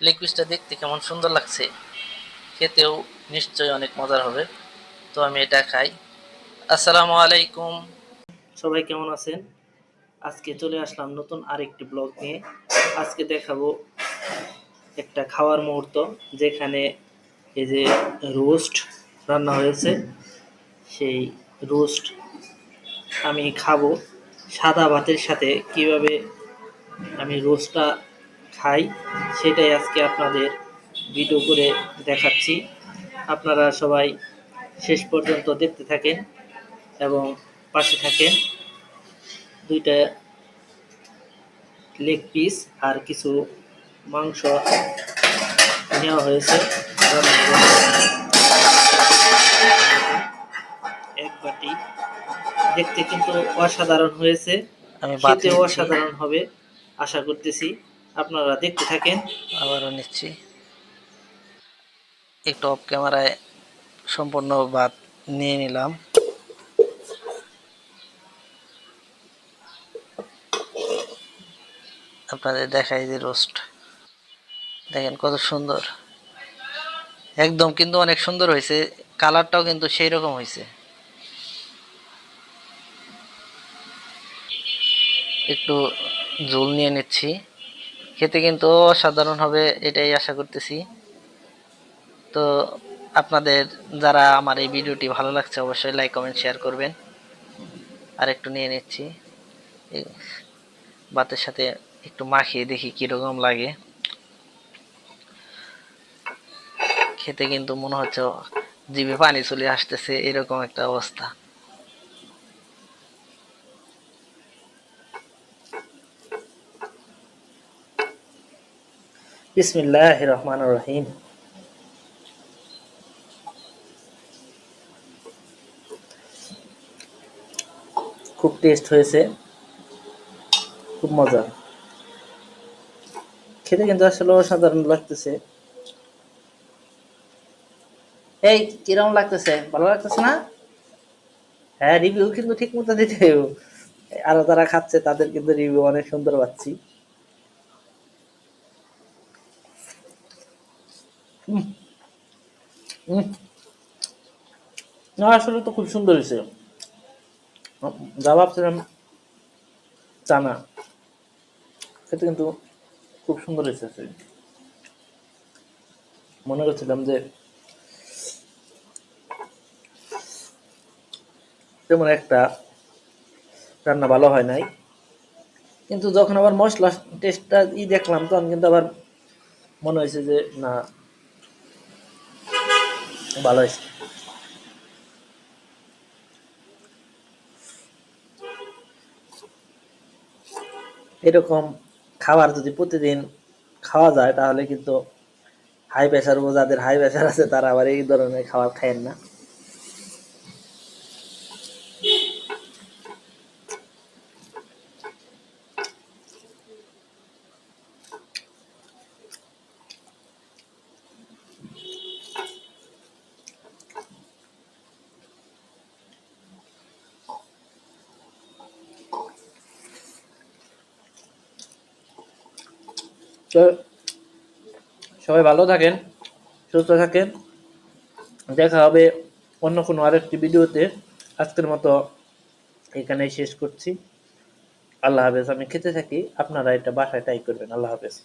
Leg পিসটা দেখতে কেমন সুন্দর লাগছে, খেতেও নিশ্চয়ই অনেক মজার হবে। তো আমি এটা খাই। আসসালামু আলাইকুম, সবাই কেমন আছেন? আজকে চলে আসলাম নতুন আরেকটি ব্লগ নিয়ে। আজকে দেখাবো একটা খাওয়ার মুহূর্ত, যেখানে এই যে রোস্ট রান্না হয়েছে, সেই রোস্ট আমি খাবো। সাদা ভাতের সাথে কিভাবে আমি রোস্টটা খাই সেটাই আজকে আপনাদের ভিডিও করে দেখাচ্ছি। আপনারা সবাই শেষ পর্যন্ত দেখতে থাকেন এবং পাশে থাকেন। দুইটা লেগ পিস আর কিছু মাংস নেওয়া হয়েছে এক বাটি। দেখতে কিন্তু অসাধারণ হয়েছে, খেতেও অসাধারণ হবে আশা করতেছি। আপনারা দেখতে থাকেন। আবারও নিচ্ছি, একটু অফ ক্যামেরায় সম্পূর্ণ ভাত নিয়ে নিলাম। আপনাদের দেখাই যে রোস্ট দেখেন কত সুন্দর, একদম কিন্তু অনেক সুন্দর হয়েছে, কালারটাও কিন্তু সেই রকম হয়েছে। একটু ঝোল নিয়ে নিচ্ছি, খেতে কিন্তু অসাধারণ হবে এটাই আশা করতেছি। তো আপনাদের যারা আমার এই ভিডিওটি ভালো লাগছে অবশ্যই লাইক কমেন্ট শেয়ার করবেন। আর একটু নিয়ে নিচ্ছি, ভাতের সাথে একটু মাখিয়ে দেখি কিরকম লাগে। খেতে কিন্তু মনে হচ্ছে জিভে পানি চলে আসতেছে, এরকম একটা অবস্থা। বিসমিল্লাহির রহমানির রহিম। খুব টেস্ট হয়েছে, খুব মজা, খেতে কিন্তু আসলে অসাধারণ লাগতেছে। এই কিরকম লাগতেছে, ভালো লাগতেছে না? হ্যাঁ, রিভিউ কিন্তু ঠিক মতো দিতে হবে। আরো যারা খাচ্ছে তাদের কিন্তু রিভিউ অনেক সুন্দর পাচ্ছি। না আসলে তো খুব সুন্দর হয়েছে, যা ভাবছিলাম তা না, খেতে কিন্তু খুব সুন্দর হয়েছে। মনে করছিলাম যে তেমন একটা রান্না ভালো হয় নাই, কিন্তু যখন আবার মশলা টেস্টটা দেখলাম তখন কিন্তু আবার মনে হয়েছে যে না, ভালো হয়েছে। এরকম খাবার যদি প্রতিদিন খাওয়া যায় তাহলে কিন্তু হাই প্রেশার, যাদের হাই প্রেশার আছে তারা আবার এই ধরনের খাবার খায়েন না। তো সবাই ভালো থাকেন, সুস্থ থাকেন, দেখা হবে অন্য কোনো আরেকটি ভিডিওতে। আজকের মতো এখানেই শেষ করছি। আল্লাহ হাফেজ। আমি খেতে থাকি, আপনারা এটা বাসায় ট্রাই করবেন। আল্লাহ হাফেজ।